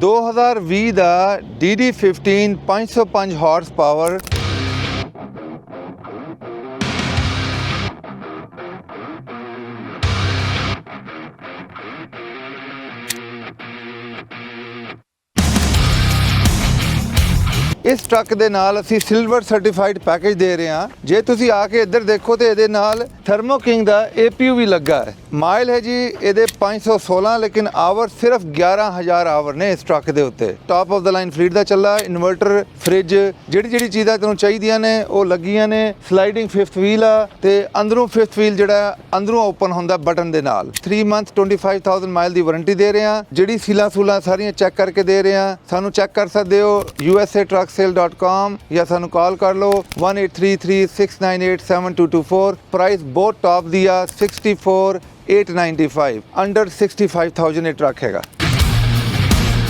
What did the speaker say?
2020 ਦਾ DD15 505 horse power ਇਸ truck ਦੇ ਨਾਲ ਅਸੀਂ ਸਿਲਵਰ ਸਰਟੀਫਾਈਡ ਪੈਕੇਜ ਦੇ ਰਹੇ ਹਾਂ। ਜੇ ਤੁਸੀਂ ਆ ਕੇ ਇੱਧਰ ਦੇਖੋ ਤੇ ਇਹਦੇ ਨਾਲ ਥਰਮੋ ਕਿੰਗ ਦਾ APU ਵੀ ਲੱਗਾ ਹੈ। ਮਾਈਲ ਹੈ ਜੀ ਇਹਦੇ 516 ਲੇਕਿਨ ਆਵਰ ਸਿਰਫ 11000 ਆਵਰ ਨੇ ਇਸ ਟਰੱਕ ਦੇ ਉੱਤੇ। Top of the line fleet ਦਾ ਚੱਲਾ ਇਨਵਰਟਰ, ਫ੍ਰਿਜ, ਜਿਹੜੀ ਚੀਜ਼ਾਂ ਤੈਨੂੰ ਚਾਹੀਦੀਆਂ ਨੇ ਉਹ ਲੱਗੀਆਂ ਨੇ। ਸਲਾਈਡਿੰਗ 5th ਵੀਲ ਆ ਤੇ ਅੰਦਰੋਂ 5th ਵੀਲ ਜਿਹੜਾ ਅੰਦਰੋਂ ਓਪਨ ਹੁੰਦਾ ਬਟਨ ਦੇ ਨਾਲ। 3 ਮੰਥ 25000 ਮਾਈਲ ਦੀ ਵਾਰੰਟੀ ਦੇ ਰਹੇ ਹਾਂ। ਜਿਹੜੀ ਸੀਲਾਂ ਸੂਲਾਂ ਸਾਰੀਆਂ ਚੈੱਕ ਕਰਕੇ ਦੇ ਰਹੇ ਹਾਂ। ਸਾਨੂੰ ਚੈੱਕ ਕਰ ਸਕਦੇ ਹੋ usatrucksale.com ਜਾਂ ਸਾਨੂੰ ਕਾਲ ਕਰ ਲਓ 183369872224। ਪ੍ਰਾਈਸ ਬਹੁਤ ਟਾਪ ਦੀ ਆ 64895 ਅੰਡਰ 65000 ਇਹ ਟਰੱਕ ਹੈਗਾ।